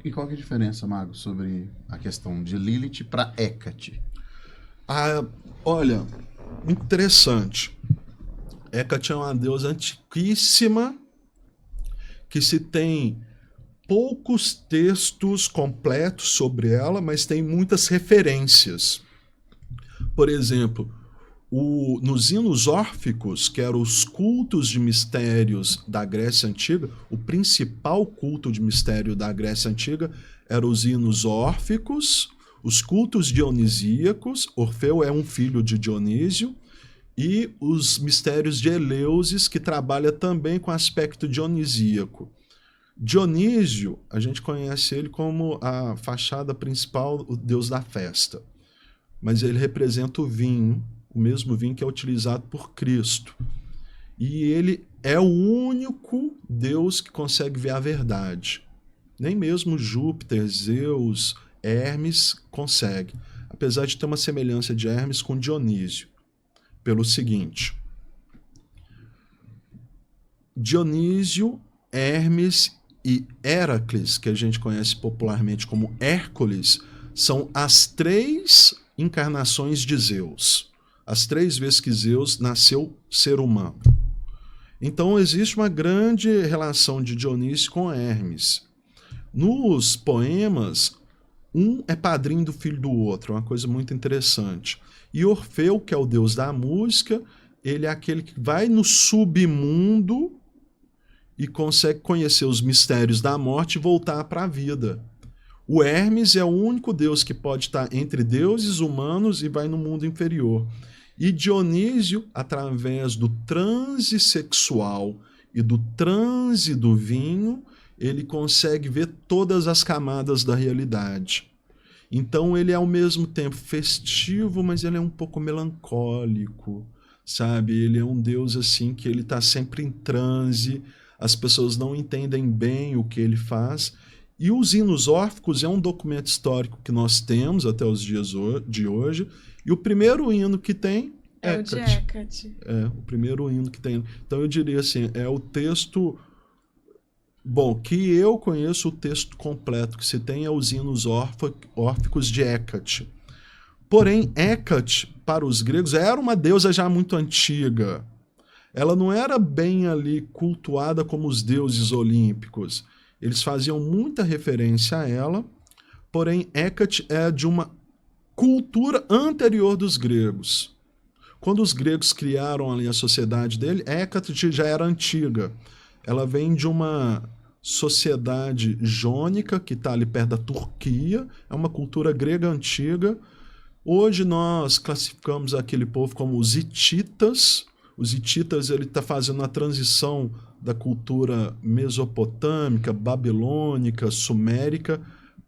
E qual que é a diferença, Mago, sobre a questão de Lilith para Hecate? Olha, interessante. Hecate é uma deusa antiquíssima que se tem poucos textos completos sobre ela, mas tem muitas referências. Por exemplo, nos hinos órficos, que eram os cultos de mistérios da Grécia Antiga, o principal culto de mistério da Grécia Antiga eram os hinos órficos, os cultos dionisíacos, Orfeu é um filho de Dionísio, e os mistérios de Eleusis, que trabalha também com aspecto dionisíaco. Dionísio, a gente conhece ele como a fachada principal, o deus da festa. Mas ele representa o vinho, o mesmo vinho que é utilizado por Cristo. E ele é o único deus que consegue ver a verdade. Nem mesmo Júpiter, Zeus, Hermes consegue. Apesar de ter uma semelhança de Hermes com Dionísio. Pelo seguinte: Dionísio, Hermes e Heracles, que a gente conhece popularmente como Hércules, são as 3 encarnações de Zeus. As 3 vezes que Zeus nasceu ser humano. Então existe uma grande relação de Dionísio com Hermes. Nos poemas, um é padrinho do filho do outro, uma coisa muito interessante. E Orfeu, que é o deus da música, ele é aquele que vai no submundo e consegue conhecer os mistérios da morte e voltar para a vida. O Hermes é o único deus que pode estar entre deuses humanos e vai no mundo inferior. E Dionísio, através do transe sexual e do transe do vinho, ele consegue ver todas as camadas da realidade. Então ele é ao mesmo tempo festivo, mas ele é um pouco melancólico, sabe? Ele é um deus assim que ele está sempre em transe, as pessoas não entendem bem o que ele faz. E os hinos órficos é um documento histórico que nós temos até os dias de hoje. E o primeiro hino que tem é o de Hecate. É, o primeiro hino que tem. Então eu diria assim, é o texto... Bom, que eu conheço o texto completo que se tem é os hinos órficos de Hecate. Porém, Hecate, para os gregos, era uma deusa já muito antiga. Ela não era bem ali cultuada como os deuses olímpicos. Eles faziam muita referência a ela, porém Hecate é de uma cultura anterior dos gregos. Quando os gregos criaram ali a sociedade dele, Hecate já era antiga. Ela vem de uma sociedade jônica que está ali perto da Turquia, é uma cultura grega antiga. Hoje nós classificamos aquele povo como os hititas. Os hititas, ele está fazendo a transição da cultura mesopotâmica, babilônica, sumérica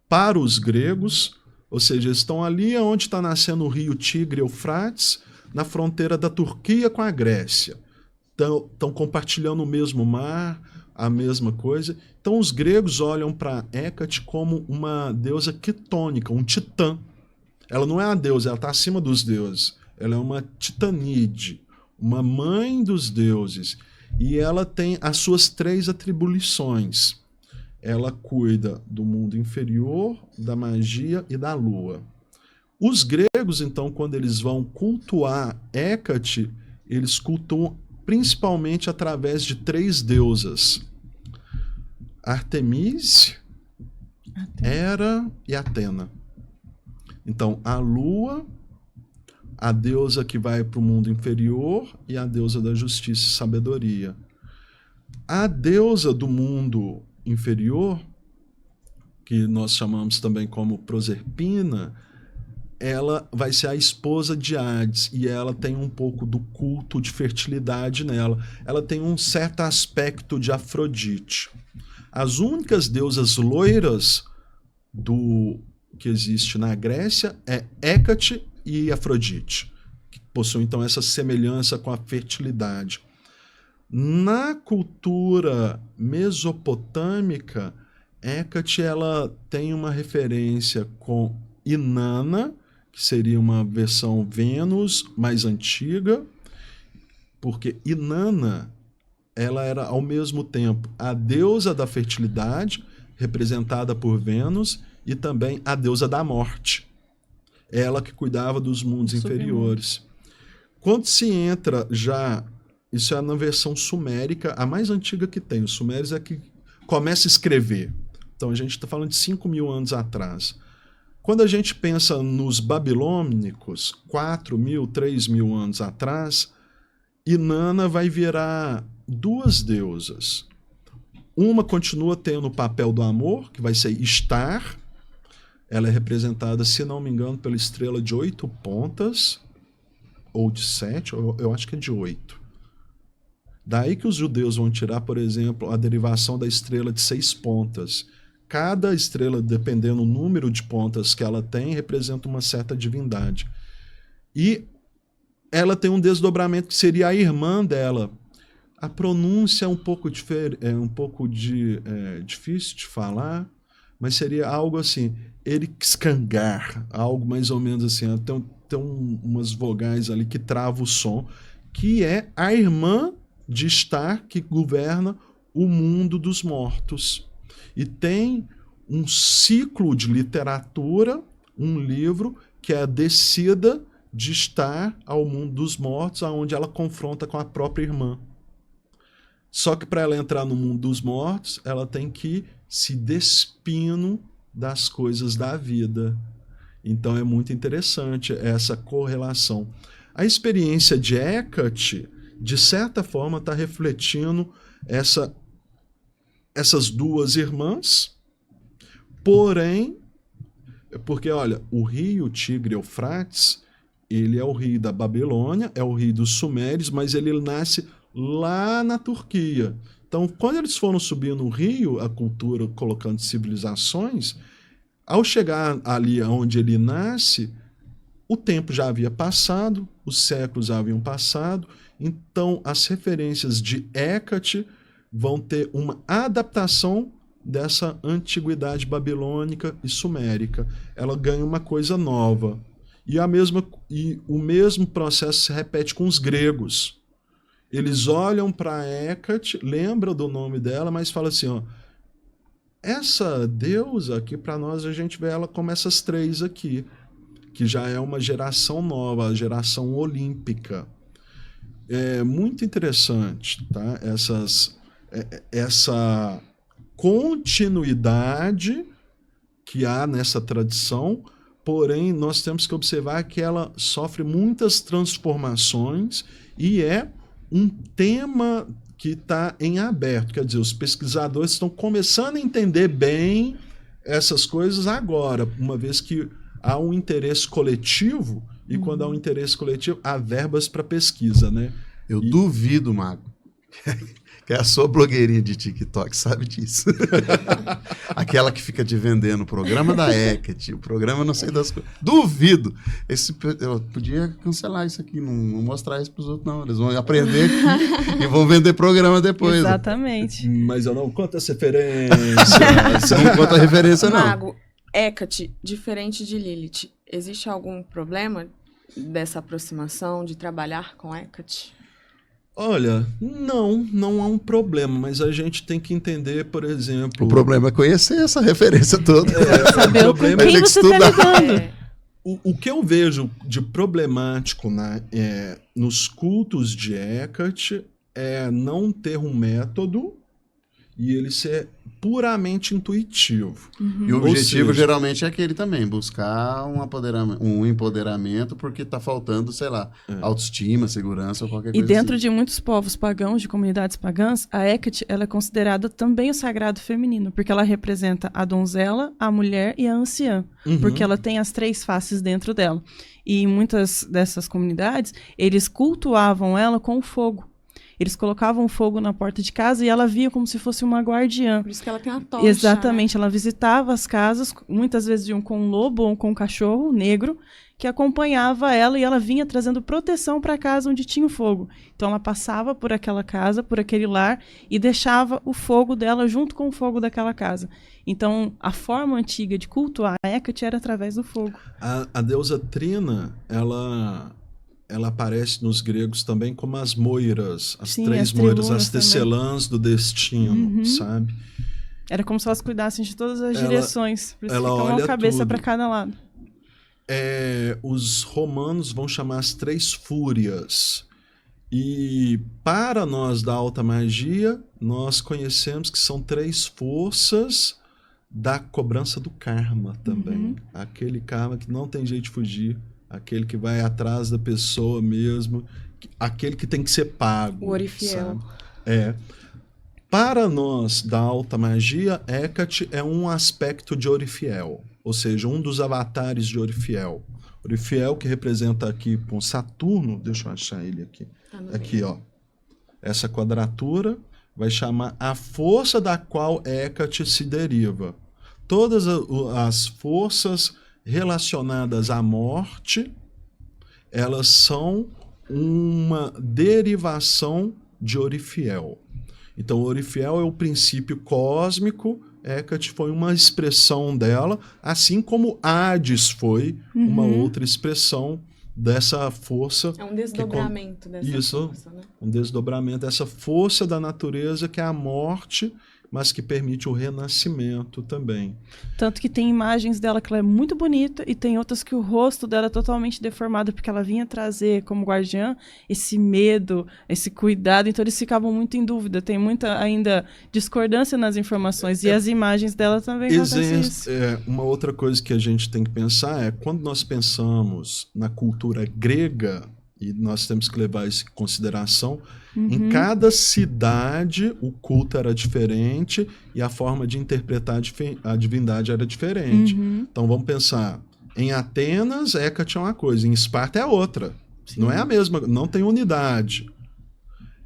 para os gregos, ou seja, eles estão ali onde está nascendo o rio Tigre e Eufrates, na fronteira da Turquia com a Grécia. Estão compartilhando o mesmo mar, a mesma coisa. Então os gregos olham para Hecate como uma deusa quitônica, um titã. Ela não é uma deusa, ela está acima dos deuses. Ela é uma titaníde, uma mãe dos deuses. E ela tem as suas 3 atribuições. Ela cuida do mundo inferior, da magia e da lua. Os gregos, então, quando eles vão cultuar Hecate, eles cultuam principalmente através de 3 deusas: Artemis, Hera e Atena. Então, a lua, a deusa que vai para o mundo inferior, e a deusa da justiça e sabedoria. A deusa do mundo inferior, que nós chamamos também como Proserpina, ela vai ser a esposa de Hades, e ela tem um pouco do culto de fertilidade nela. Ela tem um certo aspecto de Afrodite. As únicas deusas loiras que existe na Grécia é Hécate e Afrodite, que possuem então essa semelhança com a fertilidade. Na cultura mesopotâmica, Hécate ela tem uma referência com Inanna, que seria uma versão Vênus mais antiga, porque Inanna ela era ao mesmo tempo a deusa da fertilidade, representada por Vênus, e também a deusa da morte. Ela que cuidava dos mundos inferiores. Quando se entra já... Isso é na versão sumérica, a mais antiga que tem. Os sumérios é que começa a escrever. Então a gente está falando de 5.000 anos atrás. Quando a gente pensa nos babilônicos, 4.000, 3.000 anos atrás, Inanna vai virar duas deusas. Uma continua tendo o papel do amor, que vai ser Ishtar. Ela é representada, se não me engano, pela estrela de 8 pontas, ou de 7, eu acho que é de 8. Daí que os judeus vão tirar, por exemplo, a derivação da estrela de 6 pontas. Cada estrela, dependendo do número de pontas que ela tem, representa uma certa divindade. E ela tem um desdobramento que seria a irmã dela. A pronúncia é um pouco difícil de falar, mas seria algo assim, Erixkangar, algo mais ou menos assim. Tem umas vogais ali que travam o som, que é a irmã de Ishtar, que governa o mundo dos mortos. E tem um ciclo de literatura, um livro, que é a descida de Ishtar ao mundo dos mortos, onde ela confronta com a própria irmã. Só que para ela entrar no mundo dos mortos, ela tem que se despindo das coisas da vida. Então é muito interessante essa correlação. A experiência de Hecate, de certa forma, está refletindo essas duas irmãs, porém, porque, olha, o rio Tigre-Eufrates, ele é o rio da Babilônia, é o rio dos Sumérios, mas ele nasce lá na Turquia. Então, quando eles foram subindo o rio, a cultura colocando civilizações, ao chegar ali onde ele nasce, o tempo já havia passado, os séculos já haviam passado, então as referências de Hecate vão ter uma adaptação dessa antiguidade babilônica e sumérica. Ela ganha uma coisa nova. E o mesmo processo se repete com os gregos. Eles olham para Hecate, lembram do nome dela, mas falam assim, ó, essa deusa aqui, para nós, a gente vê ela como essas três aqui, que já é uma geração nova, a geração olímpica. É muito interessante, tá? Essa continuidade que há nessa tradição, porém nós temos que observar que ela sofre muitas transformações e é um tema que está em aberto. Quer dizer, os pesquisadores estão começando a entender bem essas coisas agora, uma vez que há um interesse coletivo, e quando há um interesse coletivo, há verbas para pesquisa, né? Eu duvido, Mago, que é a sua blogueirinha de TikTok sabe disso. Aquela que fica te vendendo o programa da Hecate, o programa não sei das coisas. Duvido! Eu podia cancelar isso aqui, não mostrar isso para os outros, não. Eles vão aprender aqui e vão vender programa depois. Exatamente. Mas eu não conto as referências. Você não conta a referência, não. Mago, Hecate, diferente de Lilith, existe algum problema dessa aproximação, de trabalhar com Hecate? Olha, não há um problema, mas a gente tem que entender, por exemplo... O problema é conhecer essa referência toda. Saber o problema com quem você está lidando. O que eu vejo de problemático nos cultos de Hecate é não ter um método e ele ser puramente intuitivo. E o objetivo geralmente é aquele também, buscar um empoderamento porque está faltando, sei lá, autoestima, segurança ou qualquer coisa. E dentro assim. de muitos povos pagãos, de comunidades pagãs, a Hecate ela é considerada também o sagrado feminino, porque ela representa a donzela, a mulher e a anciã, porque ela tem as 3 faces dentro dela. E em muitas dessas comunidades, eles cultuavam ela com o fogo. Eles colocavam fogo na porta de casa e ela via como se fosse uma guardiã. Por isso que ela tem a tocha. Exatamente, né? ela visitava as casas, muitas vezes iam com um lobo ou com um cachorro negro, que acompanhava ela e ela vinha trazendo proteção para a casa onde tinha o fogo. Então ela passava por aquela casa, por aquele lar e deixava o fogo dela junto com o fogo daquela casa. Então a forma antiga de cultuar a Hecate era através do fogo. A deusa Trina, ela aparece nos gregos também como as moiras, as 3 moiras, as tecelãs do destino, sabe? Era como se elas cuidassem de todas as Ela- direções. Por isso ela fica uma olha cabeça tudo. para cada lado. Os romanos vão chamar as 3 fúrias. E para nós da alta magia, nós conhecemos que são 3 forças da cobrança do karma também. Aquele karma que não tem jeito de fugir, aquele que vai atrás da pessoa mesmo, aquele que tem que ser pago. O Orifiel. Sabe? Para nós da alta magia, Hecate é um aspecto de Orifiel, ou seja, um dos avatares de Orifiel. Orifiel que representa aqui com Saturno, deixa eu achar ele aqui. Aqui, ó. Essa quadratura vai chamar a força da qual Hecate se deriva. Todas as forças relacionadas à morte, elas são uma derivação de Orifiel. Então, Orifiel é o princípio cósmico, Hecate foi uma expressão dela, assim como Hades foi uma outra expressão dessa força. É um desdobramento dessa força, né? Um desdobramento dessa força da natureza que é a morte, mas que permite o renascimento também. Tanto que tem imagens dela que ela é muito bonita e tem outras que o rosto dela é totalmente deformado, porque ela vinha trazer como guardiã esse medo, esse cuidado, então eles ficavam muito em dúvida. Tem muita ainda discordância nas informações e as imagens dela também acontecem isso. Uma outra coisa que a gente tem que pensar é quando nós pensamos na cultura grega, e nós temos que levar isso em consideração, em cada cidade o culto era diferente e a forma de interpretar a divindade era diferente. Então vamos pensar, em Atenas, Hecate é uma coisa, em Esparta é outra. Sim. Não é a mesma, não tem unidade.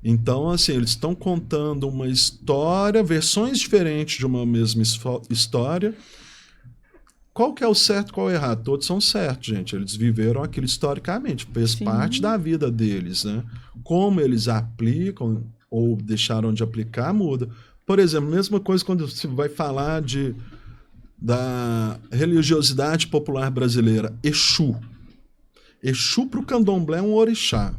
Então, assim, eles estão contando uma história, versões diferentes de uma mesma história. Qual que é o certo, qual é o errado? Todos são certos, gente. Eles viveram aquilo historicamente, fez parte da vida deles, né? Como eles aplicam ou deixaram de aplicar, muda. Por exemplo, mesma coisa quando você vai falar da religiosidade popular brasileira. Exu. Exu para o candomblé é um orixá.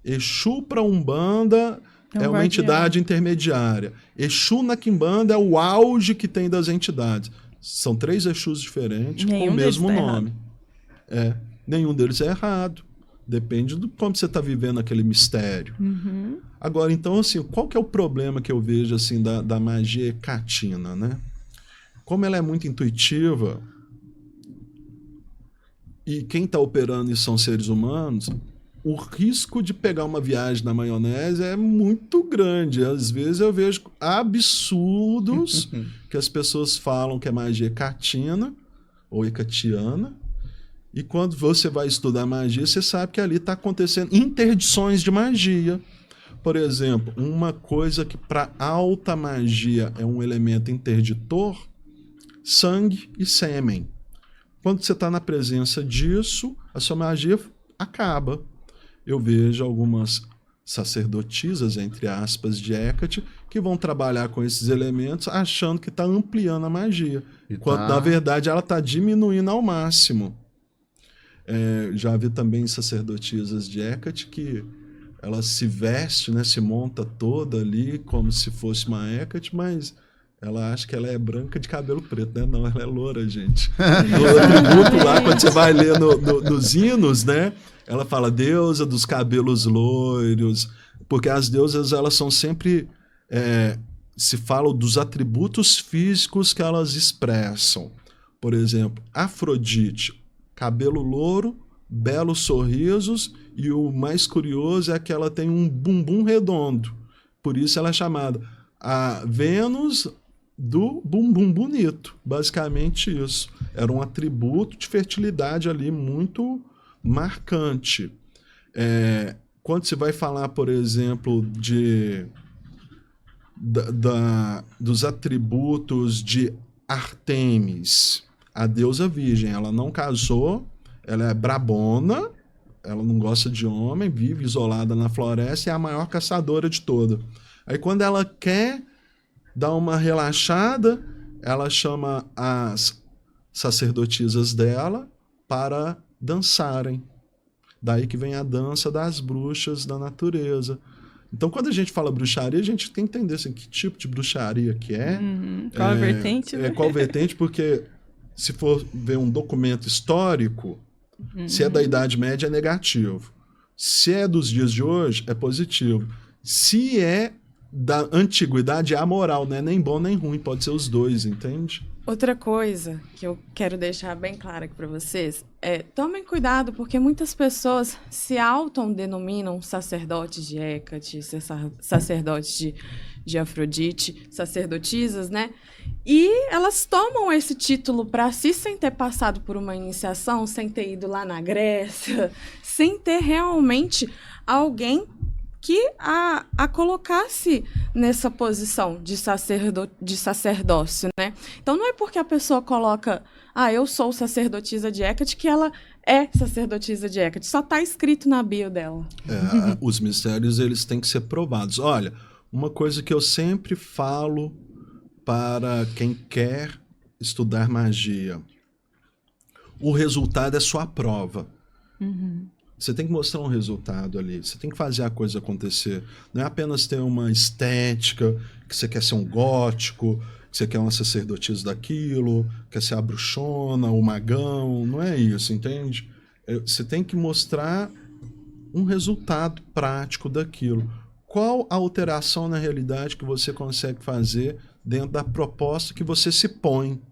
Exu para a Umbanda é uma entidade intermediária. Exu na Quimbanda é o auge que tem das entidades. São 3 Exus diferentes com o mesmo nome. Nenhum deles é errado. Depende de como você está vivendo aquele mistério. Agora, então, assim, qual que é o problema que eu vejo assim, da magia hecatina, né? Como ela é muito intuitiva e quem está operando isso são seres humanos, o risco de pegar uma viagem na maionese é muito grande. Às vezes eu vejo absurdos que as pessoas falam que é magia hecatina ou hecatiana. E quando você vai estudar magia, você sabe que ali está acontecendo interdições de magia. Por exemplo, uma coisa que para alta magia é um elemento interditor, sangue e sêmen. Quando você está na presença disso, a sua magia acaba. Eu vejo algumas sacerdotisas, entre aspas, de Hecate, que vão trabalhar com esses elementos achando que está ampliando a magia. Enquanto, na verdade, ela está diminuindo ao máximo. Já vi também sacerdotisas de Hecate que ela se veste, né, se monta toda ali como se fosse uma Hecate, mas ela acha que ela é branca de cabelo preto, né? Não, ela é loura, gente. No atributo lá, quando você vai ler nos hinos, né? Ela fala deusa dos cabelos loiros, porque as deusas, elas são sempre... se falam dos atributos físicos que elas expressam. Por exemplo, Afrodite, cabelo louro, belos sorrisos, e o mais curioso é que ela tem um bumbum redondo. Por isso ela é chamada a Vênus do bumbum bonito. Basicamente isso. Era um atributo de fertilidade ali muito marcante. Quando você vai falar, por exemplo, dos atributos de Ártemis, a deusa virgem, ela não casou, ela é brabona, ela não gosta de homem, vive isolada na floresta e é a maior caçadora de toda. Aí quando ela quer dar uma relaxada, ela chama as sacerdotisas dela para dançarem. Daí que vem a dança das bruxas da natureza. Então, quando a gente fala bruxaria, a gente tem que entender assim, que tipo de bruxaria que é. Qual a vertente? Né? Qual vertente, porque se for ver um documento histórico, se é da Idade Média, é negativo. Se é dos dias de hoje, é positivo. Se é da antiguidade, é amoral, né? Nem bom nem ruim, pode ser os dois, entende? Outra coisa que eu quero deixar bem clara aqui para vocês é tomem cuidado, porque muitas pessoas se autodenominam sacerdotes de Hecate, sacerdotes de Afrodite, sacerdotisas, né? E elas tomam esse título para si sem ter passado por uma iniciação, sem ter ido lá na Grécia, sem ter realmente alguém que a colocasse nessa posição de sacerdócio, né? Então não é porque a pessoa coloca, eu sou sacerdotisa de Hecate, que ela é sacerdotisa de Hecate. Só está escrito na bio dela. Os mistérios, eles têm que ser provados. Olha, uma coisa que eu sempre falo para quem quer estudar magia, o resultado é sua prova. Você tem que mostrar um resultado ali. Você tem que fazer a coisa acontecer. Não é apenas ter uma estética, que você quer ser um gótico, que você quer uma sacerdotisa daquilo, quer ser a bruxona, o magão. Não é isso, entende? Você tem que mostrar um resultado prático daquilo. Qual a alteração na realidade que você consegue fazer dentro da proposta que você se põe?